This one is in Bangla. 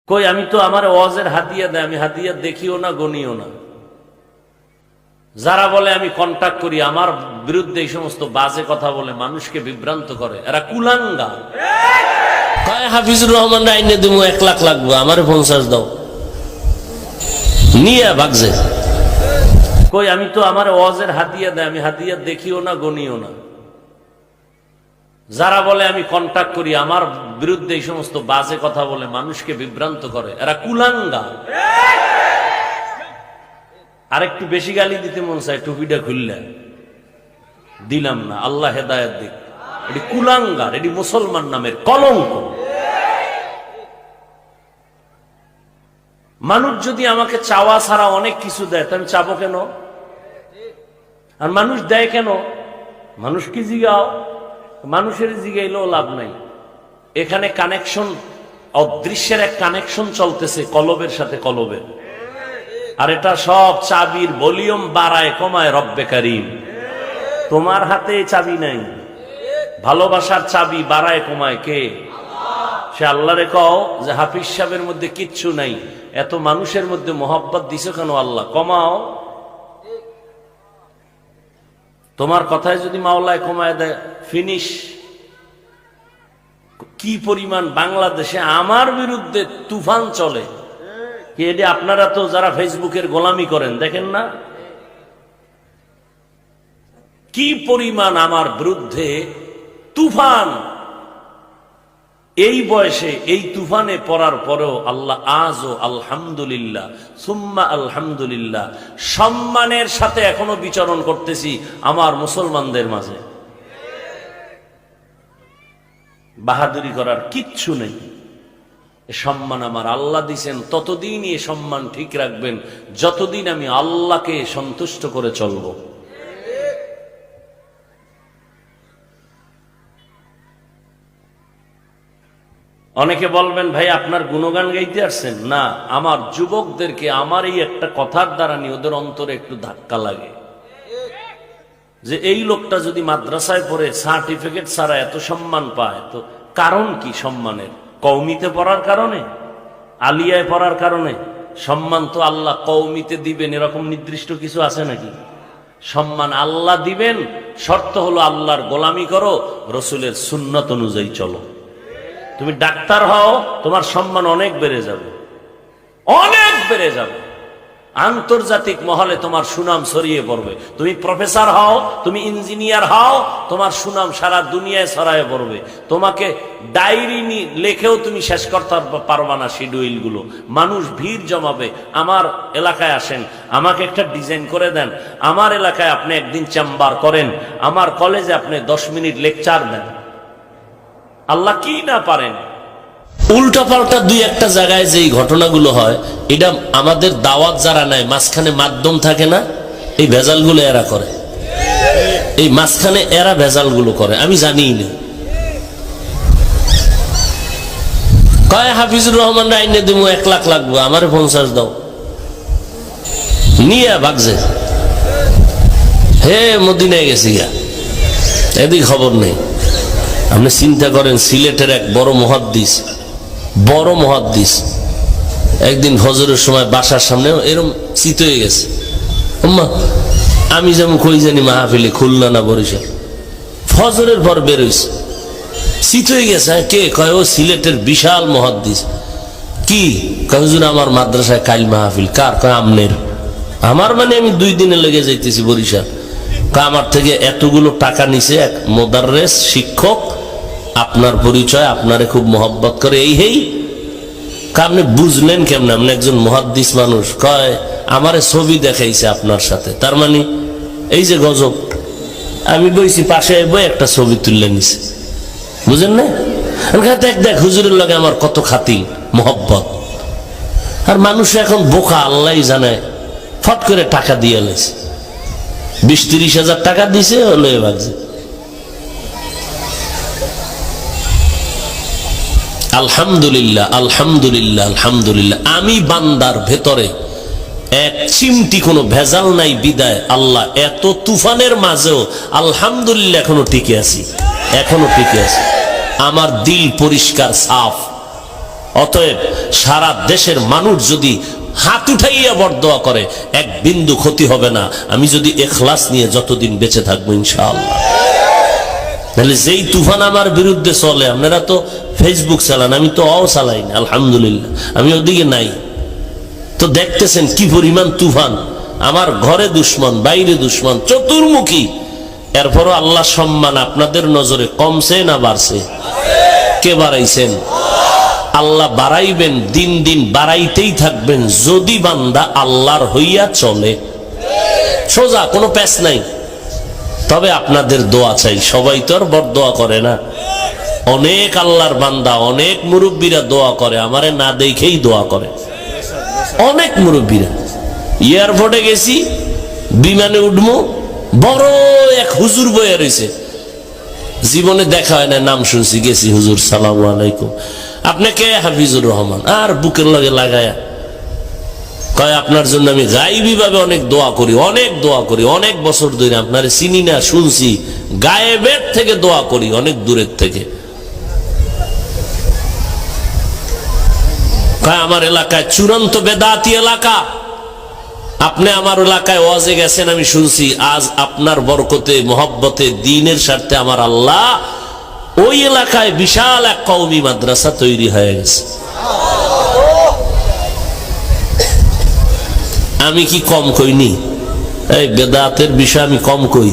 কই আমি তো আমার ওয়াজের হাদিয়া দেয়, আমি হাদিয়া দেখিও না গনিও না। যারা বলে আমি কন্টাক্ট করি, আমার বিরুদ্ধে এই সমস্ত বাজে কথা বলে মানুষকে বিভ্রান্ত করে, এরা কুলাঙ্গা। কয় হাফিজুর রহমান আইনে দেবো 1 লাখ লাগবে, আমারে 50 দাও, নিয়ে ভাগছে। কই আমি তো আমার ওয়াজের হাদিয়া দেয়, আমি হাদিয়া দেখিও না গনিও না। যারা বলে আমি কন্টাক্ট করি, আমার বিরুদ্ধে এই সমস্ত বাজে কথা বলে মানুষকে বিভ্রান্ত করে, এরা কুলাঙ্গা। আর একটু বেশি গালি দিতে মন চায়, টুপিটা খুললে দিলাম না, আল্লাহ হেদায়েত দিক। এটি কুলাঙ্গার, এটি মুসলমান নামের কলঙ্ক। মানুষ যদি আমাকে চাওয়া ছাড়া অনেক কিছু দেয়, তা আমি চাবো কেন? আর মানুষ দেয় কেন? মানুষ কি জিগাও, মানুষের জিগাইলেও লাভ নাই। এখানে কানেকশন, অদৃশ্যের এক কানেকশন চলতেছে কলবের সাথে কলবের, আর এটা সব চাবির ভলিউম বাড়ায় কমায় রব্বে কারীম। তোমার হাতে চাবি নাই, ভালোবাসার চাবি বাড়ায় কমায় কে? সে আল্লাহরে কও যে হাফিজ সাহেবের মধ্যে কিচ্ছু নাই, এত মানুষের মধ্যে মোহাব্বত দিছো কেন আল্লাহ? কমাও। তোমার কথায় যদি মাওলায় কমায় দেয়, ফিনিশ। কি পরিমাণ বাংলাদেশে আমার বিরুদ্ধে তুফান চলে, কি এটি আপনারা তো যারা ফেসবুকের গোলামি করেন দেখেন না? কি পরিমাণ আমার বিরুদ্ধে তুফান। এই বয়সে এই তুফানে পড়ার পরেও আল্লাহ আজও আলহামদুলিল্লাহ সুম্মা আলহামদুলিল্লাহ সম্মানের সাথে এখনো বিচরণ করতেছি আমার মুসলমানদের মাঝে। বাহাদুরি করার কিচ্ছু নেই। সম্মান আমার আল্লাহ দিছেন, ততদিনই এ সম্মান ঠিক রাখবেন যতদিন আমি আল্লাহকে সন্তুষ্ট করে চলব। অনেকে বলবেন ভাই আপনার গুণগান গাইতে আসছেন না, আমার যুবকদেরকে আমার এই একটা কথার দ্বারা নিয়ে ওদের অন্তরে একটু ধাক্কা লাগে যে এই লোকটা যদি মাদ্রাসায় পড়ে সার্টিফিকেট ছাড়া এত সম্মান পায়, তো কারণ কি সম্মানের? কওমিতে পড়ার কারণে, আলিয়ায় পড়ার কারণে? সম্মান তো আল্লাহ কওমিতে দিবেন এরকম নির্দিষ্ট কিছু আছে নাকি? সম্মান আল্লাহ দিবেন, শর্ত হলো আল্লাহর গোলামি করো, রসুলের সুন্নত অনুযায়ী চলো। তুমি ডাক্তার হও, তোমার সম্মান অনেক বেড়ে যাবে, অনেক বেড়ে যাবে। আন্তর্জাতিক মহলে তোমার সুনাম ছড়িয়ে পড়বে। তুমি প্রফেসর হও, তুমি ইঞ্জিনিয়ার হও, তোমার সুনাম সারা দুনিয়ায় ছড়ায় পড়বে। তোমাকে ডায়েরি লেখেও তুমি শেষ করতে পারবা না শিডিউল গুলো। মানুষ ভিড় জমাবে। আমার এলাকায় আসেন, আমাকে একটা ডিজাইন করে দেন, আমার এলাকায় আপনি একদিন চেম্বার করেন, আমার কলেজে আপনি 10 মিনিট লেকচার দেন। আল্লাহ কি না পারেন। উল্টা পাল্টা দুই একটা জায়গায় যে ঘটনাগুলো হয়, এটা আমাদের দাওয়াত যারা নেয়, মাঝখানে মাধ্যম থাকে না, এই ভেজালগুলো এরা করে, এই মাঝখানে এরা ভেজালগুলো করে, আমি জানি না। কয় হাফিজুর রহমান আইনে দেবো 1 লাখ লাগবে, আমারে 50 দাও, নিয়ে ভাগছে। হে মদিনায় গেছি গা, এদিকে খবর নেই। আপনি চিন্তা করেন, সিলেটের এক বড় মুহাদ্দিস একদিন ফজরের সময় বাসার সামনে এরকম চিত হয়ে গেছে। আমি যেমন কই জানি মাহফিলে খুলনা না বরিশাল, ফজরের পর বেরোইছে, চিত হয়ে গেছে। কে? কয় ও সিলেটের বিশাল মুহাদ্দিস। কি? কয় হুজুর আমার মাদ্রাসায় কাল মাহফিল। কার? কয় আমনের। আমার মানে আমি 2 দিনে লেগে যাইতেছি বরিশাল। আমার থেকে এতগুলো টাকা নিছে এক মোদাররেস শিক্ষক, আপনার পরিচয়, আপনারে খুব মহব্বত করে, এই আপনি বুঝলেন কেমন? আপনি একজন মুহাদ্দিস মানুষ। কয় আমারে ছবি দেখাইছে আপনার সাথে, তার মানে এই যে গজব। আমি বইছি পাশে বই একটা ছবি তুললে নিছে, বুঝেন না? দেখ হুজুরের লগে আমার কত খাতির মহব্বত। আর মানুষ এখন বোকা, আল্লাহ জানে, ফট করে টাকা দিয়ে লেছে, 20-30 হাজার টাকা দিছে, হলো ভাগছে। আলহামদুলিল্লাহ আলহামদুলিল্লাহ আলহামদুলিল্লাহ, আমি বান্দার ভেতরে এক চিমটি কোনো ভেজাল নাই বিদায় আল্লাহ এত তুফানের মাঝেও আলহামদুলিল্লাহ এখনো টিকে আছি, এখনো টিকে আছি। আমার দিল পরিষ্কার সাফ, অতএব সারা দেশের মানুষ যদি হাত উঠাইয়া বরদোয়া করে এক বিন্দু ক্ষতি হবে না, আমি যদি ইখলাস নিয়ে যতদিন বেঁচে থাকবো ইনশাআল্লাহ। তাহলে যেই তুফান আমার বিরুদ্ধে চলে, আপনারা তো ফেসবুক চালান, আমি তো চালাই না, আলহামদুলিল্লাহ আমি ওদিকে নাই। তো দেখতেছেন কি পরিমাণ তুফান, আমার ঘরে দুশ্মন, বাইরে দুশ্মন, চতুর্মুখী। এরপরও আল্লাহ সম্মান আপনাদের নজরে কমছে না বাড়ছে? কে বাড়াইছেন? আল্লাহ বাড়াইবেন, দিন দিন বাড়াইতেই থাকবেন যদি বান্দা আল্লাহর হইয়া চলে। সোজা, কোনো প্যাচ নাই। তবে আপনাদের দোয়া চাই, সবাই তো আর বরদোয়া করে না। অনেক আল্লাহর বান্দা, অনেক মুরব্বীরা দোয়া করে, আমারে না দেখেই দোয়া করে। অনেক মুরব্বীরা, এয়ারপোর্টে গেছি, বিমানে উঠবো, বড় এক হুজুর বইয়া রয়েছে, জীবনে দেখা হয় না, নাম শুনছি, গেছি, হুজুর সালামু আলাইকুম, আপনি কে? হাফিজুর রহমান। আর বুকের লগে লাগায়া কয়, আপনার জন্য আমি গায়েবী ভাবে অনেক দোয়া করি, অনেক দোয়া করি, অনেক বছর ধরে আপনারে চিনি না, শুনছি, গায়েবের থেকে দোয়া করি, অনেক দূরের থেকে। কয় আমার এলাকায় চূড়ান্ত বেদাতি এলাকা, আপনি আমার এলাকায় ওয়াজে গেছেন, আমি শুনছি, আজ আপনার বরকতে, মহব্বতে, দ্বীনের স্বার্থে আমার আল্লাহ ওই এলাকায় বিশাল এক কওমি মাদ্রাসা তৈরি হয়ে গেছে। আমি কি কম কইনি? এই বেদাতের বিষয় আমি কম কই?